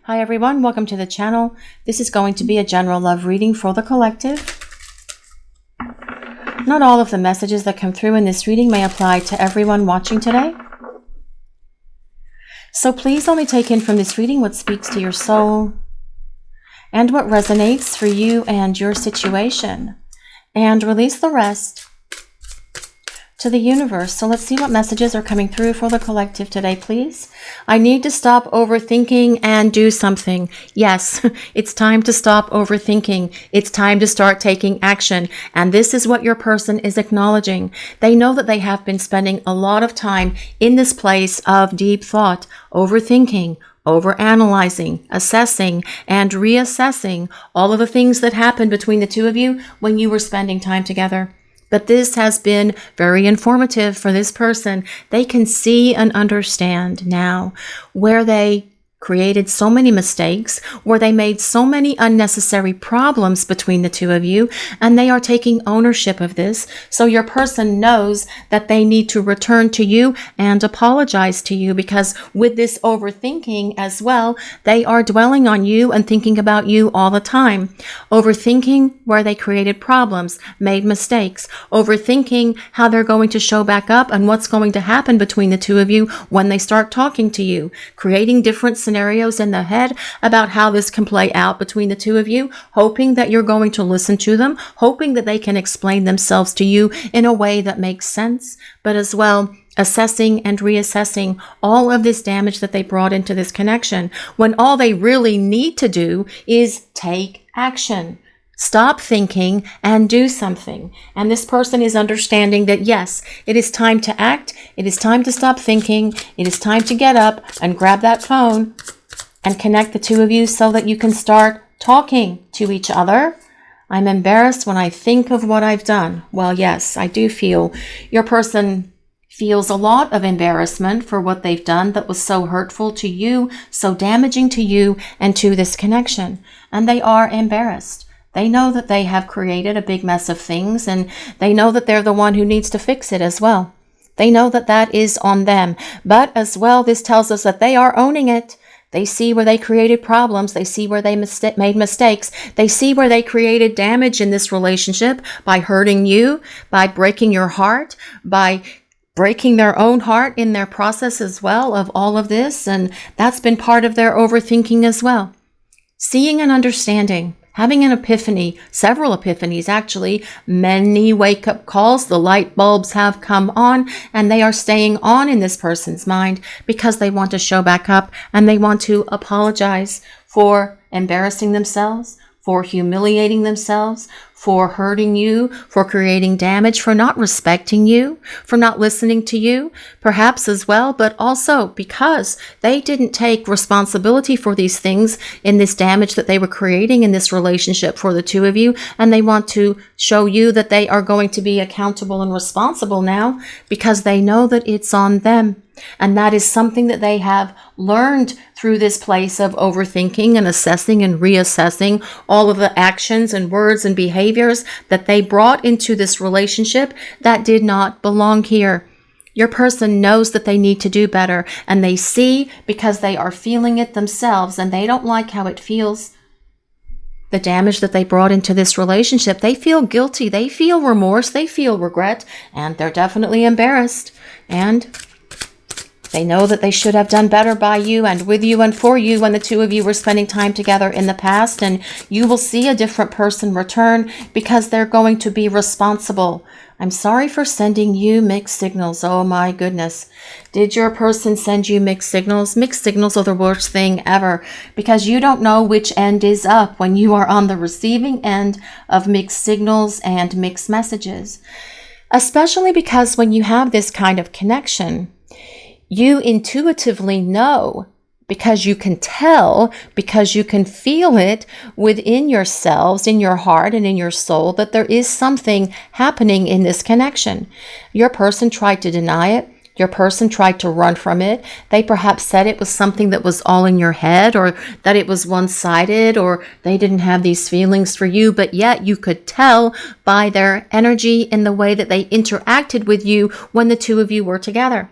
Hi everyone, welcome to the channel. This is going to be a general love reading for the collective. Not all of the messages that come through in this reading may apply to everyone watching today. So please only take in from this reading what speaks to your soul and what resonates for you and your situation, and release the rest to the universe. So let's see what messages are coming through for the collective today, please. I need to stop overthinking and do something. Yes, it's time to stop overthinking. It's time to start taking action. And this is what your person is acknowledging. They know that they have been spending a lot of time in this place of deep thought, overthinking, overanalyzing, assessing, and reassessing all of the things that happened between the two of you when you were spending time together. But this has been very informative for this person. They can see and understand now where they created so many mistakes, where they made so many unnecessary problems between the two of you, and they are taking ownership of this. So your person knows that they need to return to you and apologize to you, because with this overthinking as well, they are dwelling on you and thinking about you all the time. Overthinking where they created problems, made mistakes, overthinking how they're going to show back up and what's going to happen between the two of you when they start talking to you, creating different scenarios in their head about how this can play out between the two of you, hoping that you're going to listen to them, hoping that they can explain themselves to you in a way that makes sense, but as well assessing and reassessing all of this damage that they brought into this connection, when all they really need to do is take action. Stop thinking and do something. And this person is understanding that yes, it is time to act. It is time to stop thinking. It is time to get up and grab that phone and connect the two of you so that you can start talking to each other. I'm embarrassed when I think of what I've done. Well, yes, I do feel your person feels a lot of embarrassment for what they've done that was so hurtful to you, so damaging to you and to this connection. And they are embarrassed. They know that they have created a big mess of things, and they know that they're the one who needs to fix it as well. They know that that is on them. But as well, this tells us that they are owning it. They see where they created problems. They see where they made mistakes. They see where they created damage in this relationship by hurting you, by breaking your heart, by breaking their own heart in their process as well of all of this. And that's been part of their overthinking as well. Seeing and understanding. Having an epiphany, several epiphanies actually, many wake-up calls, the light bulbs have come on, and they are staying on in this person's mind because they want to show back up and they want to apologize for embarrassing themselves, for humiliating themselves, for hurting you, for creating damage, for not respecting you, for not listening to you, perhaps as well, but also because they didn't take responsibility for these things in this damage that they were creating in this relationship for the two of you, and they want to show you that they are going to be accountable and responsible now because they know that it's on them. And that is something that they have learned through this place of overthinking and assessing and reassessing all of the actions and words and behaviors that they brought into this relationship that did not belong here. Your person knows that they need to do better, and they see because they are feeling it themselves and they don't like how it feels. The damage that they brought into this relationship, they feel guilty, they feel remorse, they feel regret, and they're definitely embarrassed. And they know that they should have done better by you and with you and for you when the two of you were spending time together in the past, and you will see a different person return because they're going to be responsible. I'm sorry for sending you mixed signals. Oh my goodness. Did your person send you mixed signals? Mixed signals are the worst thing ever because you don't know which end is up when you are on the receiving end of mixed signals and mixed messages. Especially because when you have this kind of connection, you intuitively know, because you can tell, because you can feel it within yourselves, in your heart and in your soul, that there is something happening in this connection. Your person tried to deny it. Your person tried to run from it. They perhaps said it was something that was all in your head, or that it was one-sided, or they didn't have these feelings for you, but yet you could tell by their energy in the way that they interacted with you when the two of you were together.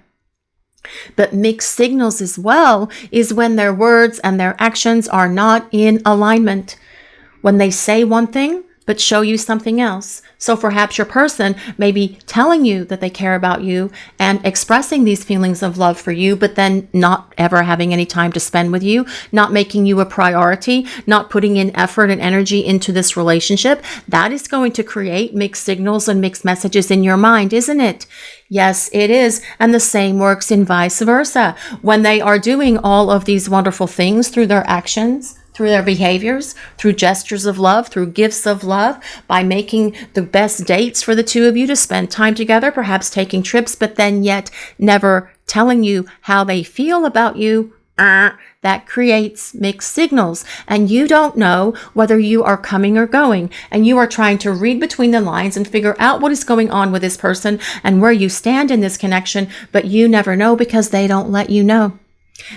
But mixed signals as well is when their words and their actions are not in alignment. When they say one thing, but show you something else. So perhaps your person may be telling you that they care about you and expressing these feelings of love for you, but then not ever having any time to spend with you, not making you a priority, not putting in effort and energy into this relationship. That is going to create mixed signals and mixed messages in your mind, isn't it? Yes, it is. And the same works in vice versa. When they are doing all of these wonderful things through their actions, through their behaviors, through gestures of love, through gifts of love, by making the best dates for the two of you to spend time together, perhaps taking trips, but then yet never telling you how they feel about you, that creates mixed signals. And you don't know whether you are coming or going. And you are trying to read between the lines and figure out what is going on with this person and where you stand in this connection, but you never know because they don't let you know.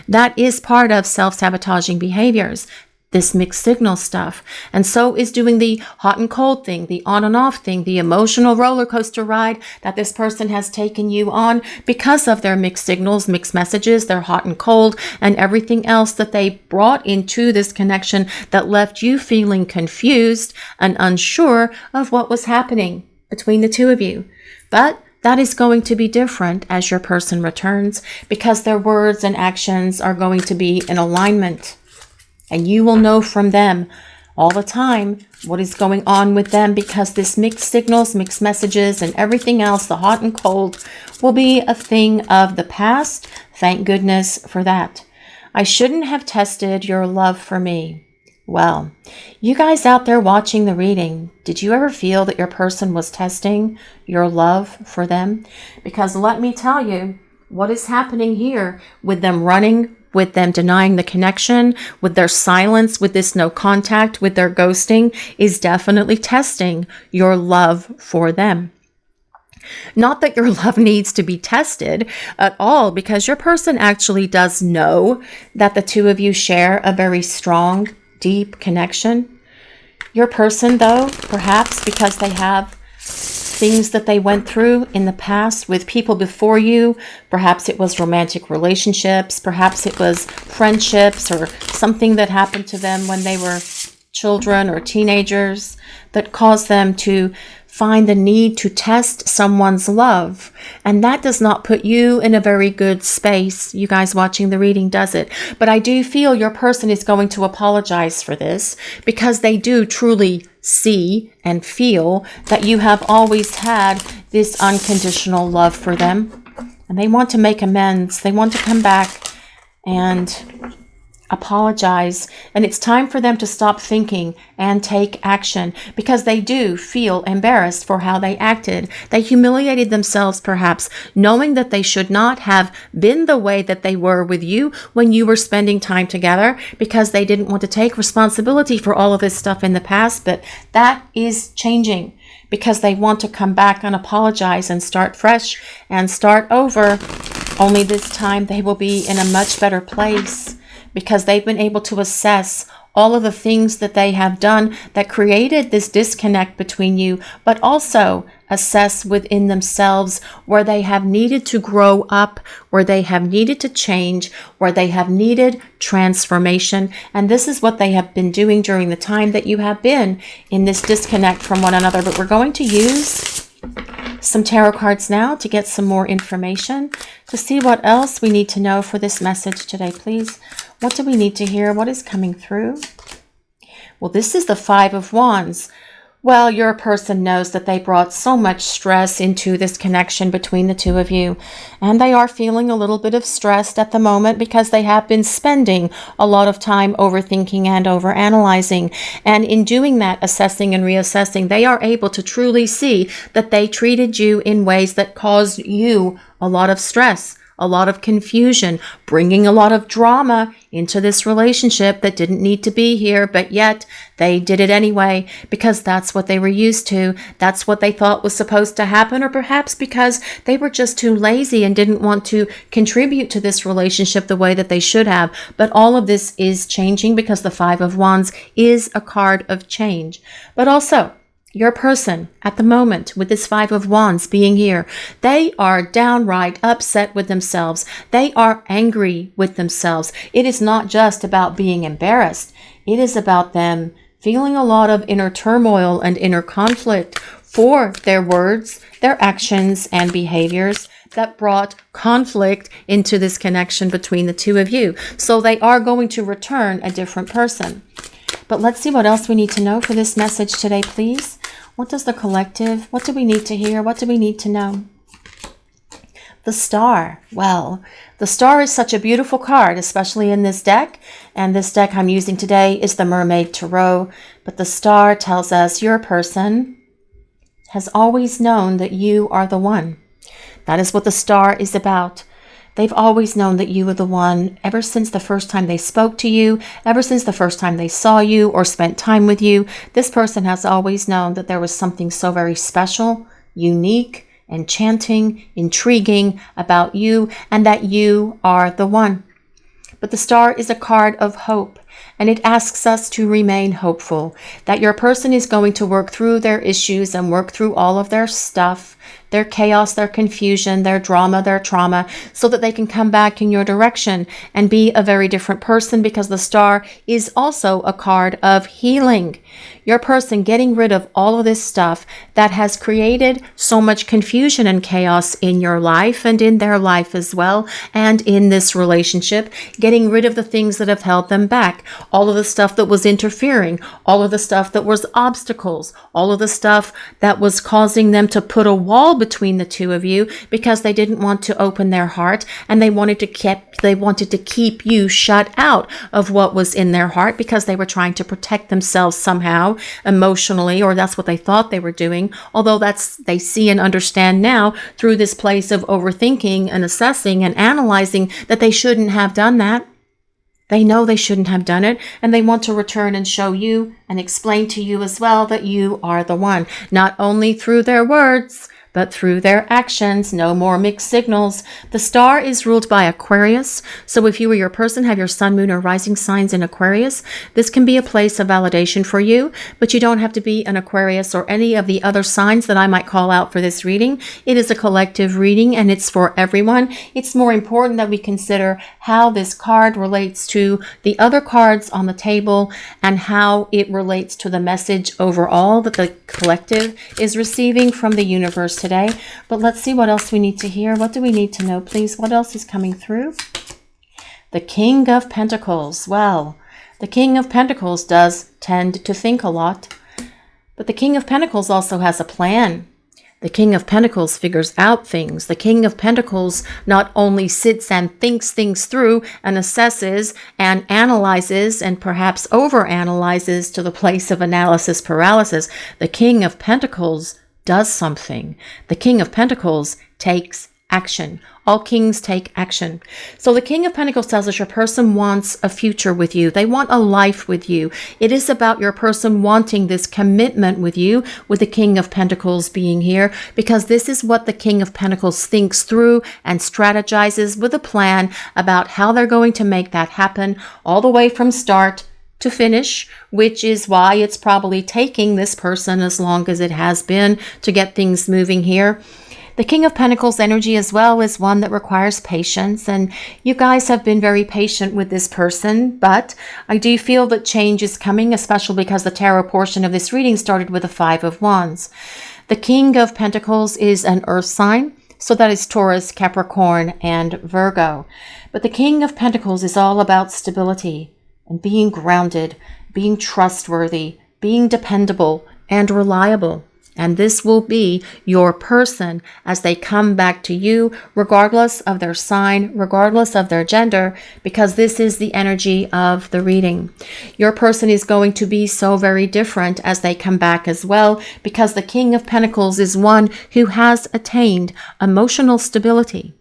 That is part of self-sabotaging behaviors, this mixed signal stuff. And so is doing the hot and cold thing, the on and off thing, the emotional roller coaster ride that this person has taken you on because of their mixed signals, mixed messages, their hot and cold, and everything else that they brought into this connection that left you feeling confused and unsure of what was happening between the two of you. But that is going to be different as your person returns because their words and actions are going to be in alignment. And you will know from them all the time what is going on with them because this mixed signals, mixed messages, and everything else, the hot and cold, will be a thing of the past. Thank goodness for that. I shouldn't have tested your love for me. Well, you guys out there watching the reading, did you ever feel that your person was testing your love for them? Because let me tell you, what is happening here with them running, with them denying the connection, with their silence, with this no contact, with their ghosting, is definitely testing your love for them. Not that your love needs to be tested at all, because your person actually does know that the two of you share a very strong, deep connection. Your person, though, perhaps because they have things that they went through in the past with people before you, perhaps it was romantic relationships, perhaps it was friendships or something that happened to them when they were children or teenagers that caused them to find the need to test someone's love. And that does not put you in a very good space. You guys watching the reading, does it? But I do feel your person is going to apologize for this because they do truly see and feel that you have always had this unconditional love for them. And they want to make amends. They want to come back and apologize. And it's time for them to stop thinking and take action because they do feel embarrassed for how they acted. They humiliated themselves, perhaps, knowing that they should not have been the way that they were with you when you were spending time together because they didn't want to take responsibility for all of this stuff in the past. But that is changing because they want to come back and apologize and start fresh and start over. Only this time they will be in a much better place, because they've been able to assess all of the things that they have done that created this disconnect between you, but also assess within themselves where they have needed to grow up, where they have needed to change, where they have needed transformation. And this is what they have been doing during the time that you have been in this disconnect from one another. But we're going to use some tarot cards now to get some more information, to see what else we need to know for this message today, please. What do we need to hear? What is coming through? Well, this is the Five of Wands. Well, your person knows that they brought so much stress into this connection between the two of you. And they are feeling a little bit of stressed at the moment because they have been spending a lot of time overthinking and overanalyzing. And in doing that, assessing and reassessing, they are able to truly see that they treated you in ways that caused you a lot of stress, a lot of confusion, bringing a lot of drama into this relationship that didn't need to be here, but yet they did it anyway because that's what they were used to. That's what they thought was supposed to happen, or perhaps because they were just too lazy and didn't want to contribute to this relationship the way that they should have. But all of this is changing because the Five of Wands is a card of change. But also, Your person at the moment with this Five of Wands being here, they are downright upset with themselves. They are angry with themselves. It is not just about being embarrassed. It is about them feeling a lot of inner turmoil and inner conflict for their words, their actions, and behaviors that brought conflict into this connection between the two of you. So they are going to return a different person. But let's see what else we need to know for this message today, please. What does the collective, what do we need to hear? What do we need to know? The Star. Well, the Star is such a beautiful card, especially in this deck. And this deck I'm using today is the Mermaid Tarot. But the Star tells us your person has always known that you are the one. That is what the Star is about. They've always known that you are the one ever since the first time they spoke to you, ever since the first time they saw you or spent time with you. This person has always known that there was something so very special, unique, enchanting, intriguing about you, and that you are the one. But the Star is a card of hope, and it asks us to remain hopeful, that your person is going to work through their issues and work through all of their stuff, their chaos, their confusion, their drama, their trauma, so that they can come back in your direction and be a very different person, because the Star is also a card of healing. Your person getting rid of all of this stuff that has created so much confusion and chaos in your life and in their life as well, and in this relationship, getting rid of the things that have held them back, all of the stuff that was interfering, all of the stuff that was obstacles, all of the stuff that was causing them to put a wall between the two of you because they didn't want to open their heart, and they wanted to keep you shut out of what was in their heart because they were trying to protect themselves somehow emotionally, or that's what they thought they were doing, although they see and understand now through this place of overthinking and assessing and analyzing that they shouldn't have done that. They know they shouldn't have done it, and they want to return and show you and explain to you as well that you are the one, not only through their words, but through their actions. No more mixed signals. The Star is ruled by Aquarius. So if you or your person have your sun, moon, or rising signs in Aquarius, this can be a place of validation for you, but you don't have to be an Aquarius or any of the other signs that I might call out for this reading. It is a collective reading, and it's for everyone. It's more important that we consider how this card relates to the other cards on the table and how it relates to the message overall that the collective is receiving from the universe today. But let's see what else we need to hear. What do we need to know, please? What else is coming through? The King of Pentacles. Well, the King of Pentacles does tend to think a lot, but the King of Pentacles also has a plan. The King of Pentacles figures out things. The King of Pentacles not only sits and thinks things through and assesses and analyzes and perhaps overanalyzes to the place of analysis paralysis. The King of Pentacles does something. The King of Pentacles takes action. All kings take action. So the King of Pentacles tells us your person wants a future with you. They want a life with you. It is about your person wanting this commitment with you, with the King of Pentacles being here, because this is what the King of Pentacles thinks through and strategizes with a plan about how they're going to make that happen, all the way from start to finish, which is why it's probably taking this person as long as it has been to get things moving here. The King of Pentacles energy as well is one that requires patience, and you guys have been very patient with this person, but I do feel that change is coming, especially because the tarot portion of this reading started with the Five of Wands. The King of Pentacles is an earth sign, so that is Taurus, Capricorn, and Virgo. But the King of Pentacles is all about stability and being grounded, being trustworthy, being dependable and reliable. And this will be your person as they come back to you, regardless of their sign, regardless of their gender, because this is the energy of the reading. Your person is going to be so very different as they come back as well, because the King of Pentacles is one who has attained emotional stability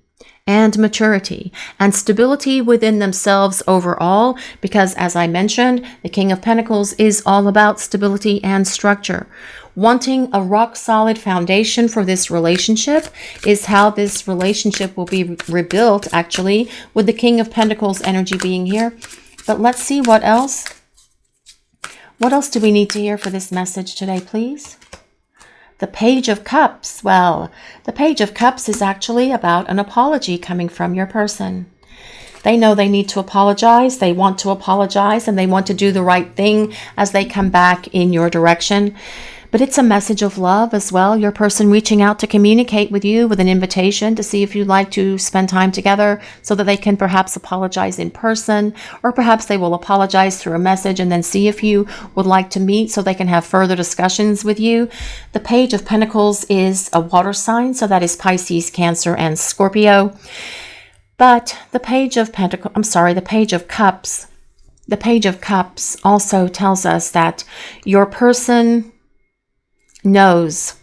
and maturity and stability within themselves overall, because as I mentioned, the King of Pentacles is all about stability and structure. Wanting a rock-solid foundation for this relationship is how this relationship will be rebuilt, actually, with the King of Pentacles energy being here. But let's see what else. What else do we need to hear for this message today, please? The Page of Cups. Well, the Page of Cups is actually about an apology coming from your person. They know they need to apologize. They want to apologize, and they want to do the right thing as they come back in your direction. But it's a message of love as well. Your person reaching out to communicate with you with an invitation to see if you'd like to spend time together so that they can perhaps apologize in person, or perhaps they will apologize through a message and then see if you would like to meet so they can have further discussions with you. The Page of Pentacles is a water sign, so that is Pisces, Cancer, and Scorpio. But the Page of the Page of Cups. The Page of Cups also tells us that your person knows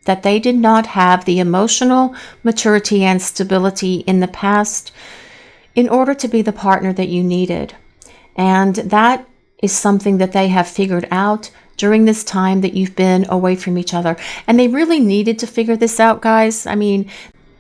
that they did not have the emotional maturity and stability in the past in order to be the partner that you needed. And that is something that they have figured out during this time that you've been away from each other. And they really needed to figure this out, guys. I mean,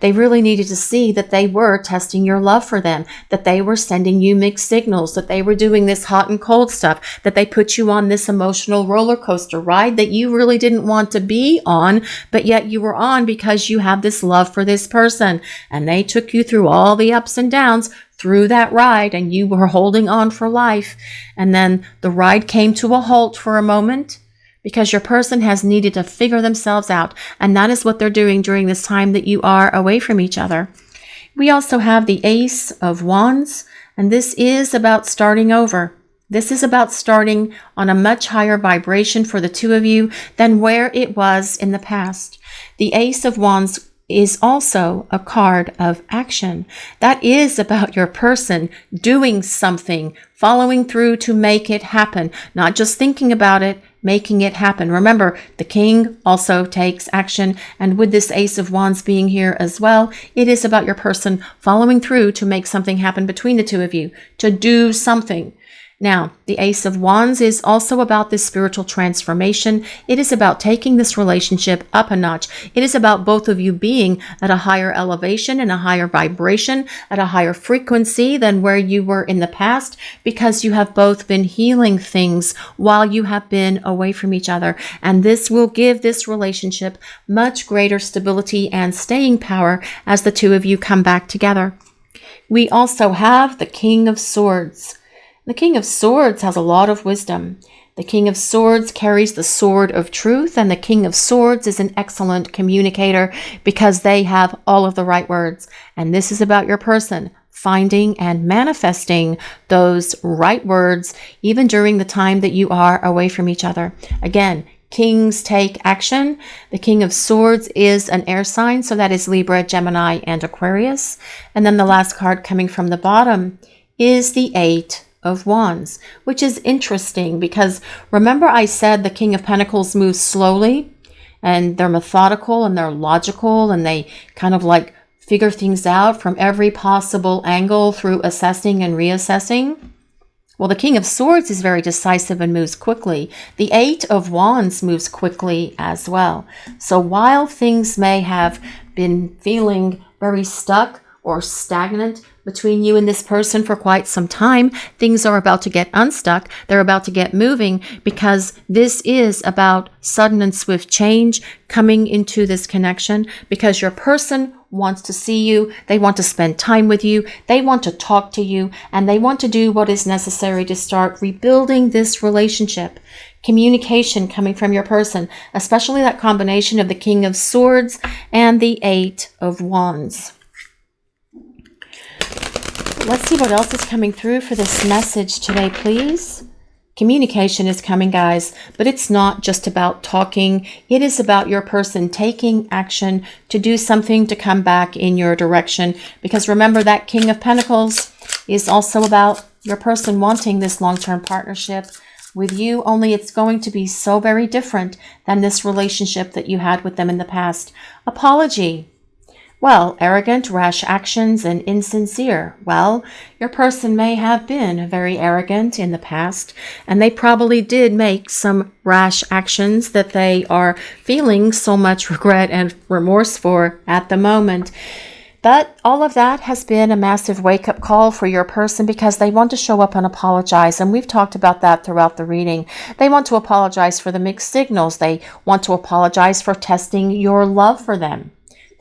they really needed to see that they were testing your love for them, that they were sending you mixed signals, that they were doing this hot and cold stuff, that they put you on this emotional roller coaster ride that you really didn't want to be on, but yet you were on because you have this love for this person. And they took you through all the ups and downs through that ride, and you were holding on for life. And then the ride came to a halt for a moment, because your person has needed to figure themselves out. And that is what they're doing during this time that you are away from each other. We also have the Ace of Wands, and this is about starting over. This is about starting on a much higher vibration for the two of you than where it was in the past. The Ace of Wands is also a card of action. That is about your person doing something, following through to make it happen, not just thinking about it, making it happen. Remember, the King also takes action, and with this Ace of Wands being here as well, it is about your person following through to make something happen between the two of you, to do something. Now, the Ace of Wands is also about this spiritual transformation. It is about taking this relationship up a notch. It is about both of you being at a higher elevation and a higher vibration, at a higher frequency than where you were in the past, because you have both been healing things while you have been away from each other. And this will give this relationship much greater stability and staying power as the two of you come back together. We also have the King of Swords. The King of Swords has a lot of wisdom. The King of Swords carries the sword of truth, and the King of Swords is an excellent communicator because they have all of the right words. And this is about your person finding and manifesting those right words even during the time that you are away from each other. Again, Kings take action. The King of Swords is an air sign, so that is Libra, Gemini, and Aquarius. And then the last card coming from the bottom is the Eight of Wands, which is interesting because remember I said the King of Pentacles moves slowly and they're methodical and they're logical and they kind of like figure things out from every possible angle through assessing and reassessing. Well, the King of Swords is very decisive and moves quickly. The Eight of Wands moves quickly as well. So while things may have been feeling very stuck or stagnant between you and this person for quite some time, things are about to get unstuck. They're about to get moving because this is about sudden and swift change coming into this connection because your person wants to see you. They want to spend time with you. They want to talk to you, and they want to do what is necessary to start rebuilding this relationship. Communication coming from your person, especially that combination of the King of Swords and the Eight of Wands. Let's see what else is coming through for this message today, please. Communication is coming, guys, but it's not just about talking. It is about your person taking action to do something to come back in your direction. Because remember, that King of Pentacles is also about your person wanting this long-term partnership with you, only it's going to be so very different than this relationship that you had with them in the past. Apology. Well, arrogant, rash actions, and insincere. Well, your person may have been very arrogant in the past, and they probably did make some rash actions that they are feeling so much regret and remorse for at the moment. But all of that has been a massive wake-up call for your person because they want to show up and apologize. And we've talked about that throughout the reading. They want to apologize for the mixed signals. They want to apologize for testing your love for them.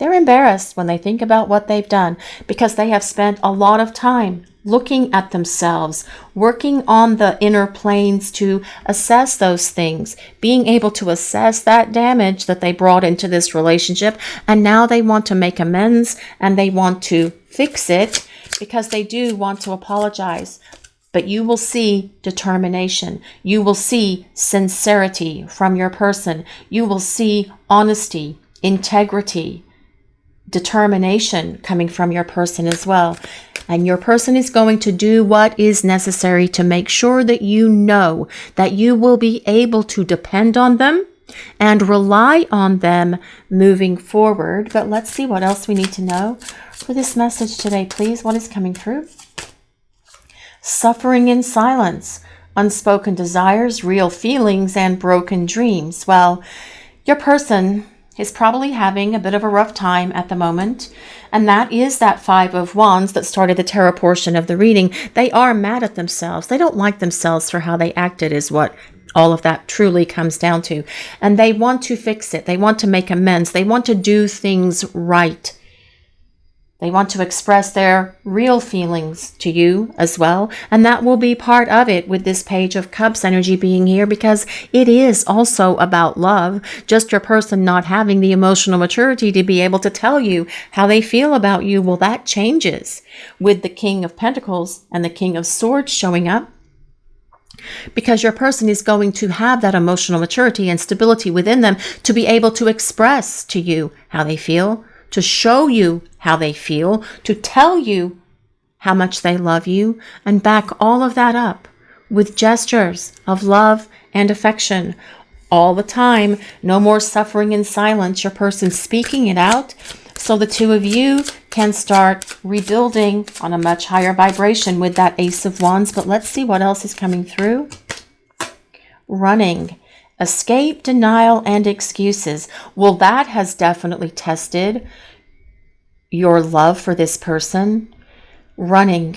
They're embarrassed when they think about what they've done because they have spent a lot of time looking at themselves, working on the inner planes to assess those things, being able to assess that damage that they brought into this relationship. And now they want to make amends and they want to fix it because they do want to apologize. But you will see determination. You will see sincerity from your person. You will see honesty, integrity, determination coming from your person as well. And your person is going to do what is necessary to make sure that you know that you will be able to depend on them and rely on them moving forward. But let's see what else we need to know for this message today, please. What is coming through? Suffering in silence, unspoken desires, real feelings, and broken dreams. Well, your person is probably having a bit of a rough time at the moment. And that is that Five of Wands that started the tarot portion of the reading. They are mad at themselves. They don't like themselves for how they acted is what all of that truly comes down to. And they want to fix it. They want to make amends. They want to do things right. They want to express their real feelings to you as well. And that will be part of it with this Page of Cups energy being here because it is also about love. Just your person not having the emotional maturity to be able to tell you how they feel about you. Well, that changes with the King of Pentacles and the King of Swords showing up. Because your person is going to have that emotional maturity and stability within them to be able to express to you how they feel, to show you how they feel, to tell you how much they love you, and back all of that up with gestures of love and affection all the time. No more suffering in silence. Your person speaking it out so the two of you can start rebuilding on a much higher vibration with that Ace of Wands. But let's see what else is coming through. Running. Escape, denial, and excuses. Well, that has definitely tested your love for this person. Running.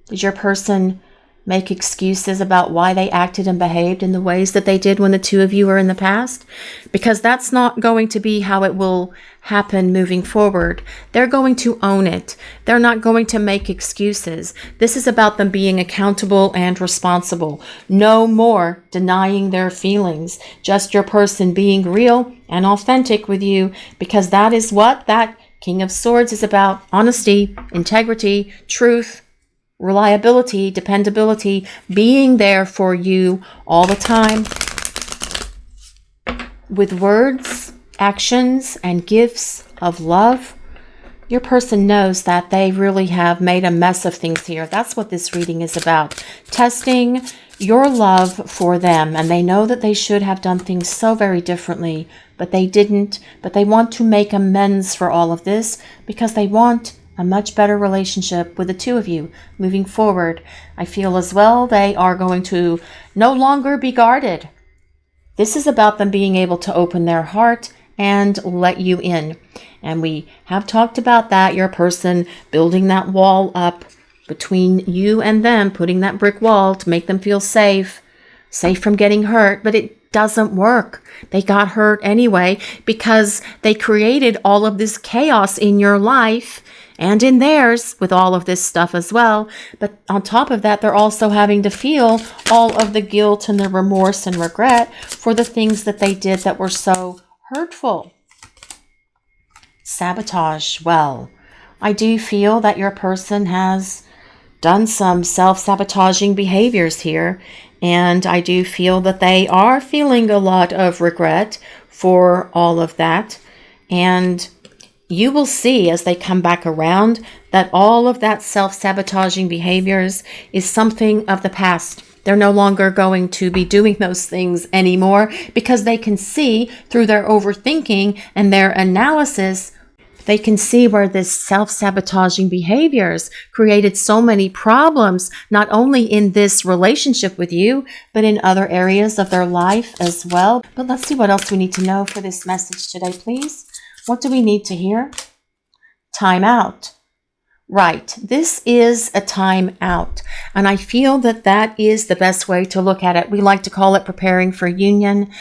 Did your person make excuses about why they acted and behaved in the ways that they did when the two of you were in the past? Because that's not going to be how it will happen moving forward. They're going to own it. They're not going to make excuses. This is about them being accountable and responsible. No more denying their feelings. Just your person being real and authentic with you, because that is what that King of Swords is about. Honesty, integrity, truth, reliability, dependability, being there for you all the time with words, actions, and gifts of love. Your person knows that they really have made a mess of things here. That's what this reading is about. Testing your love for them. And they know that they should have done things so very differently, but they didn't. But they want to make amends for all of this because they want a much better relationship with the two of you moving forward. I feel as well they are going to no longer be guarded. This is about them being able to open their heart and let you in. And we have talked about that, your person building that wall up between you and them, putting that brick wall to make them feel safe from getting hurt, but it doesn't work. They got hurt anyway because they created all of this chaos in your life and in theirs with all of this stuff as well. But on top of that, they're also having to feel all of the guilt and the remorse and regret for the things that they did that were so hurtful. Sabotage. Well, I do feel that your person has done some self-sabotaging behaviors here. And I do feel that they are feeling a lot of regret for all of that. And you will see as they come back around that all of that self-sabotaging behaviors is something of the past. They're no longer going to be doing those things anymore because they can see through their overthinking and their analysis, they can see where this self-sabotaging behaviors created so many problems, not only in this relationship with you, but in other areas of their life as well. But let's see what else we need to know for this message today, please. What do we need to hear? time out. Right. This is a time out. And I feel that that is the best way to look at it. We like to call it preparing for union.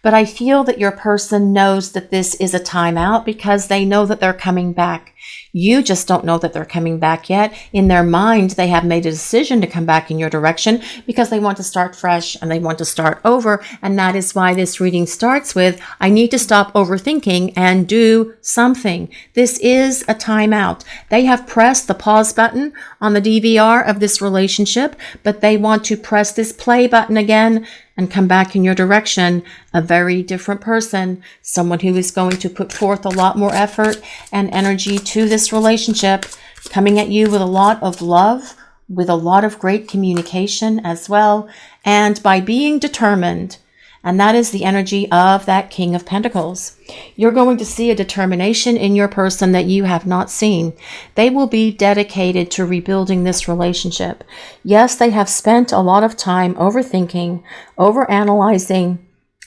But I feel that your person knows that this is a timeout because they know that they're coming back. You just don't know that they're coming back yet. In their mind, they have made a decision to come back in your direction because they want to start fresh and they want to start over. And that is why this reading starts with, I need to stop overthinking and do something. This is a timeout. They have pressed the pause button on the DVR of this relationship, but they want to press this play button again and come back in your direction, a very different person, someone who is going to put forth a lot more effort and energy to this relationship, coming at you with a lot of love, with a lot of great communication as well, and by being determined. And that is the energy of that King of Pentacles. You're going to see a determination in your person that you have not seen. They will be dedicated to rebuilding this relationship. Yes, they have spent a lot of time overthinking, overanalyzing,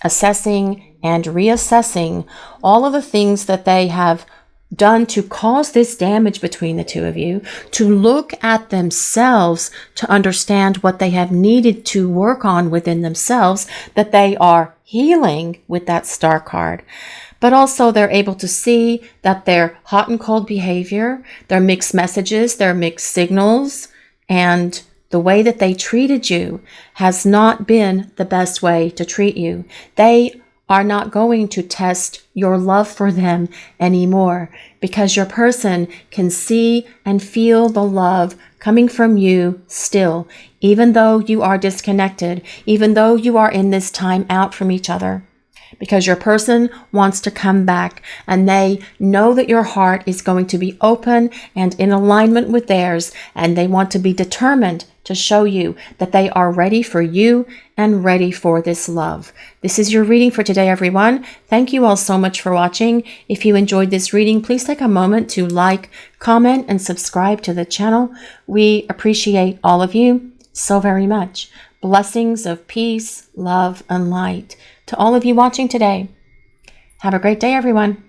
assessing, and reassessing all of the things that they have done to cause this damage between the two of you, to look at themselves, to understand what they have needed to work on within themselves, that they are healing with that Star card. But also they're able to see that their hot and cold behavior, their mixed messages, their mixed signals, and the way that they treated you has not been the best way to treat you. They are not going to test your love for them anymore because your person can see and feel the love coming from you still, even though you are disconnected, even though you are in this time out from each other. Because your person wants to come back and they know that your heart is going to be open and in alignment with theirs, and they want to be determined to show you that they are ready for you and ready for this love. This is your reading for today, everyone. Thank you all so much for watching. If you enjoyed this reading, please take a moment to like, comment, and subscribe to the channel. We appreciate all of you so very much. Blessings of peace, love, and light to all of you watching today. Have a great day, everyone.